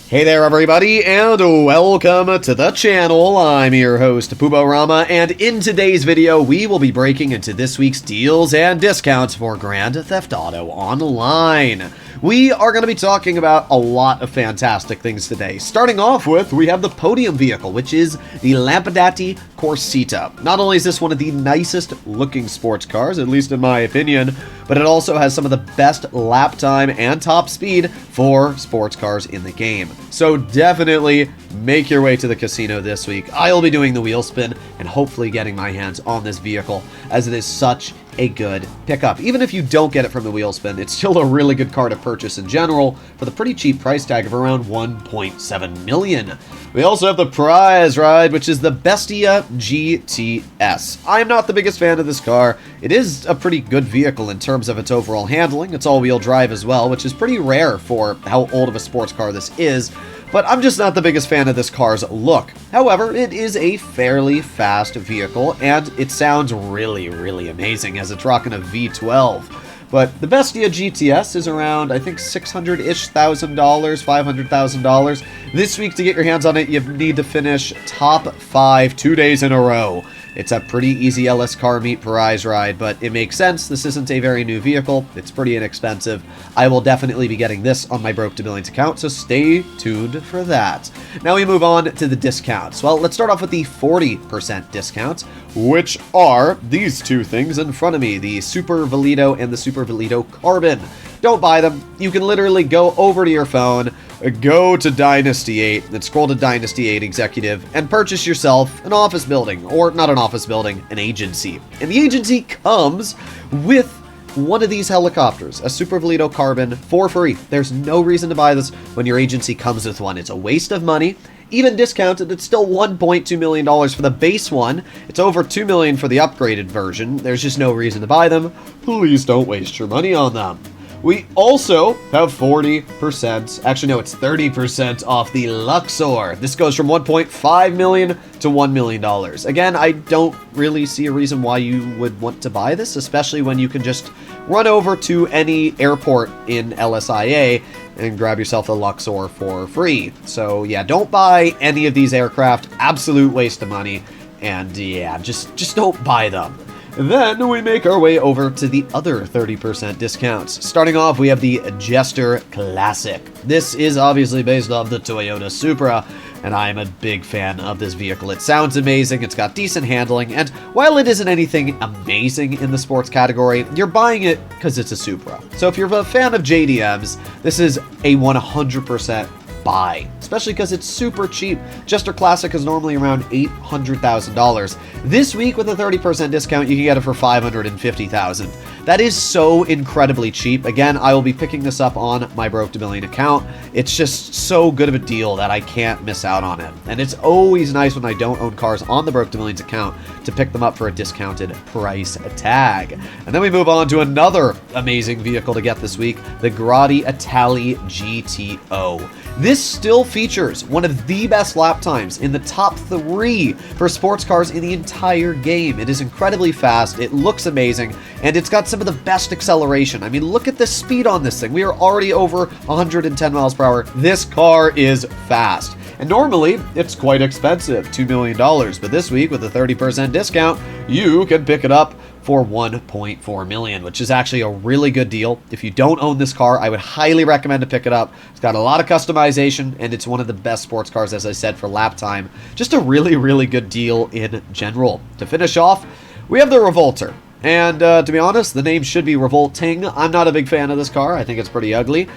Hey there everybody, and welcome to the channel. I'm your host, Puborama, and in today's video, we will be breaking into this week's deals and discounts for Grand Theft Auto Online. We are going to be talking about a lot of fantastic things today. Starting off with, we have the podium vehicle, which is the Lampadati Corsita. Not only is this one of the nicest looking sports cars, at least in my opinion, but it also has some of the best lap time and top speed for sports cars in the game. So definitely make your way to the casino this week. I'll be doing the wheel spin and hopefully getting my hands on this vehicle, as it is such a good pickup. Even if you don't get it from the wheel spin, it's still a really good car to purchase in general for the pretty cheap price tag of around 1.7 million. We also have the prize ride, which is the Bestia GTS. I'm not the biggest fan of this car. It is a pretty good vehicle in terms of its overall handling. It's all-wheel drive as well, which is pretty rare for how old of a sports car this is. But I'm just not the biggest fan of this car's look. However, it is a fairly fast vehicle, and it sounds really, really amazing as it's rocking a V12. But the Bestia GTS is around, I think, $600-ish thousand, $500,000. This week, to get your hands on it, you need to finish top 5 2 days in a row. It's a pretty easy LS car meet prize ride, but it makes sense. This isn't a very new vehicle. It's pretty inexpensive. I will definitely be getting this on my Broke to Millions account, so stay tuned for that. Now we move on to the discounts. Well, let's start off with the 40% discounts, which are these two things in front of me, the Super Valido and the Super Valido Carbon. Don't buy them. You can literally go over to your phone, go to Dynasty 8, then scroll to Dynasty 8 Executive, and purchase yourself an office building, or not an office building, an agency. And the agency comes with one of these helicopters, a Super Valido Carbon, for free. There's no reason to buy this when your agency comes with one. It's a waste of money. Even discounted, it's still $1.2 million for the base one. It's over $2 million for the upgraded version. There's just no reason to buy them. Please don't waste your money on them. We also have 40%, actually no, it's 30% off the Luxor. This goes from $1.5 million to $1 million. Again, I don't really see a reason why you would want to buy this, especially when you can just run over to any airport in LSIA and grab yourself a Luxor for free. So yeah, don't buy any of these aircraft, absolute waste of money, and yeah, just don't buy them. Then we make our way over to the other 30% discounts. Starting off, we have the Jester Classic. This is obviously based off the Toyota Supra, and I am a big fan of this vehicle. It sounds amazing, it's got decent handling, and while it isn't anything amazing in the sports category, you're buying it because it's a Supra. So if you're a fan of JDMs, this is a 100% buy, especially because it's super cheap. Jester Classic is normally around $800,000. This week with a 30% discount, you can get it for $550,000. That is so incredibly cheap. Again, I will be picking this up on my Broke to Million account. It's just so good of a deal that I can't miss out on it. And it's always nice when I don't own cars on the Broke to Millions account to pick them up for a discounted price tag. And then we move on to another amazing vehicle to get this week, the Grotti Itali GTO. This still features one of the best lap times in the top 3 for sports cars in the entire game. It is incredibly fast, it looks amazing, and it's got some of the best acceleration. I mean, look at the speed on this thing. We are already over 110 miles per hour. This car is fast. And normally, it's quite expensive, $2 million. But this week, with a 30% discount, you can pick it up for $1.4 million, which is actually a really good deal. If you don't own this car, I would highly recommend to pick it up. It's got a lot of customization, and it's one of the best sports cars, as I said, for lap time. Just a really, really good deal in general. To finish off, we have the Revolter. And to be honest, the name should be Revolting. I'm not a big fan of this car. I think it's pretty ugly.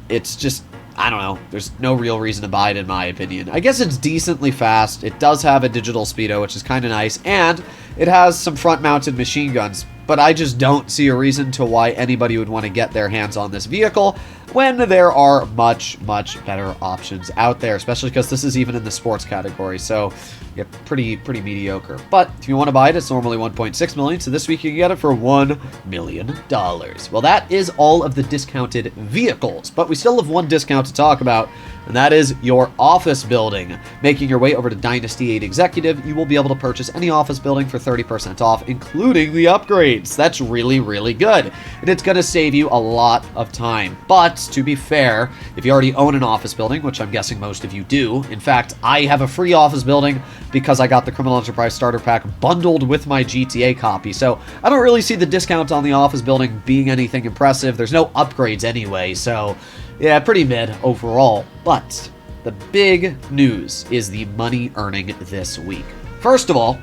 It's just, I don't know. There's no real reason to buy it, in my opinion. I guess it's decently fast. It does have a digital speedo, which is kind of nice. And it has some front-mounted machine guns. But I just don't see a reason to why anybody would want to get their hands on this vehicle when there are much, much better options out there, especially because this is even in the sports category. So yeah, pretty mediocre. But if you want to buy it, it's normally $1.6 million. So this week you can get it for $1 million. Well, that is all of the discounted vehicles. But we still have one discount to talk about, and that is your office building. Making your way over to Dynasty 8 Executive, you will be able to purchase any office building for 30% off, including the upgrades. That's really, really good. And it's going to save you a lot of time. But to be fair, if you already own an office building, which I'm guessing most of you do, in fact, I have a free office building because I got the Criminal Enterprise Starter Pack bundled with my GTA copy, so I don't really see the discount on the office building being anything impressive. There's no upgrades anyway, so yeah, pretty mid overall. But the big news is the money earning this week. First of all,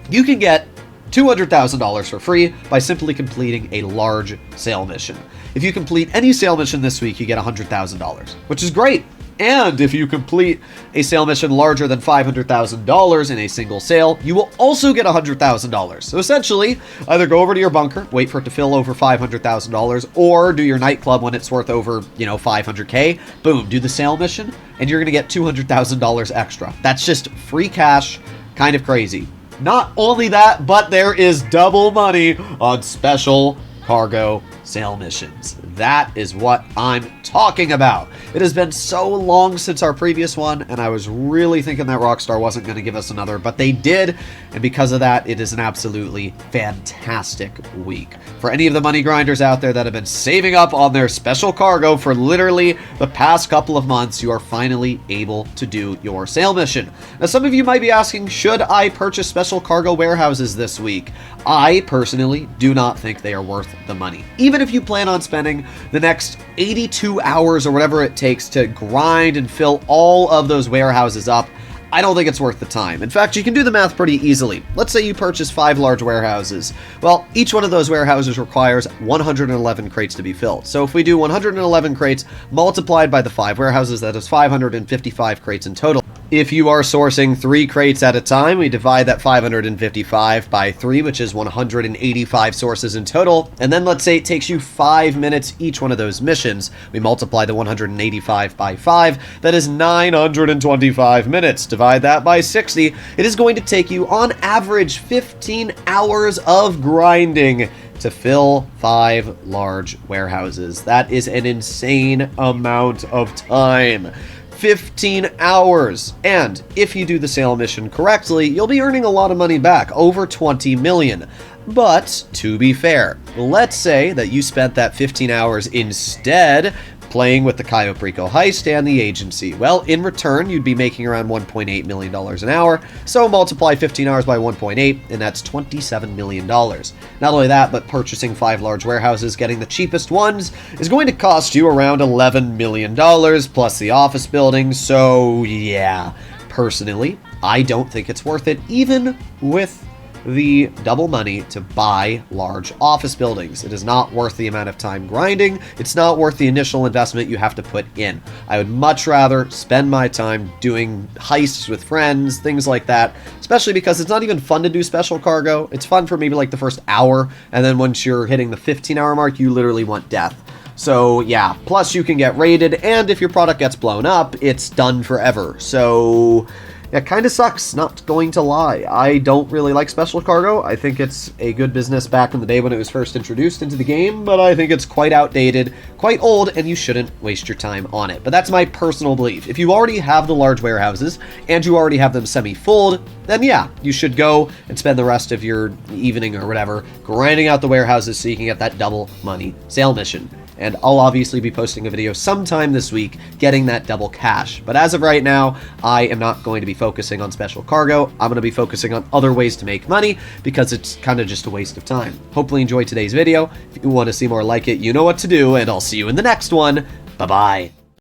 you can get $200,000 for free by simply completing a large sale mission. If you complete any sale mission this week, you get $100,000, which is great. And if you complete a sale mission larger than $500,000 in a single sale, you will also get $100,000. So essentially, either go over to your bunker, wait for it to fill over $500,000, or do your nightclub when it's worth over, $500K. Boom, do the sale mission, and you're going to get $200,000 extra. That's just free cash, kind of crazy. Not only that, but there is double money on special cargo sale missions. That is what I'm talking about. It has been so long since our previous one, and I was really thinking that Rockstar wasn't going to give us another, but they did, and because of that, it is an absolutely fantastic week. For any of the money grinders out there that have been saving up on their special cargo for literally the past couple of months, you are finally able to do your sale mission. Now, some of you might be asking, should I purchase special cargo warehouses this week? I personally do not think they are worth the money. Even if you plan on spending the next 82 hours or whatever it takes to grind and fill all of those warehouses up, I don't think it's worth the time. In fact, you can do the math pretty easily. Let's say you purchase 5 large warehouses. Well, each one of those warehouses requires 111 crates to be filled. So if we do 111 crates multiplied by the 5 warehouses, that is 555 crates in total. If you are sourcing 3 crates at a time, we divide that 555 by 3, which is 185 sources in total. And then let's say it takes you 5 minutes each one of those missions. We multiply the 185 by 5. That is 925 minutes. Divide that by 60. It is going to take you, on average, 15 hours of grinding to fill 5 large warehouses. That is an insane amount of time. 15 hours. And if you do the sale mission correctly, you'll be earning a lot of money back, over 20 million. But to be fair, let's say that you spent that 15 hours instead playing with the Cayo Perico heist and the agency. Well, in return, you'd be making around $1.8 million an hour, so multiply 15 hours by 1.8, and that's $27 million. Not only that, but purchasing 5 large warehouses, getting the cheapest ones, is going to cost you around $11 million, plus the office building, so yeah. Personally, I don't think it's worth it, even with the double money to buy large office buildings. It is not worth the amount of time grinding. It's not worth the initial investment you have to put in. I would much rather spend my time doing heists with friends, things like that, especially because it's not even fun to do special cargo. It's fun for maybe like the first hour, and then once you're hitting the 15-hour mark, you literally want death. So yeah, plus you can get raided, and if your product gets blown up, it's done forever. So it kind of sucks, not going to lie. I don't really like special cargo. I think it's a good business back in the day when it was first introduced into the game, but I think it's quite outdated, quite old, and you shouldn't waste your time on it. But that's my personal belief. If you already have the large warehouses, and you already have them semi-full, then yeah, you should go and spend the rest of your evening or whatever grinding out the warehouses so you can get that double money sale mission. And I'll obviously be posting a video sometime this week getting that double cash. But as of right now, I am not going to be focusing on special cargo. I'm going to be focusing on other ways to make money because it's kind of just a waste of time. Hopefully you enjoyed today's video. If you want to see more like it, you know what to do, and I'll see you in the next one. Bye-bye.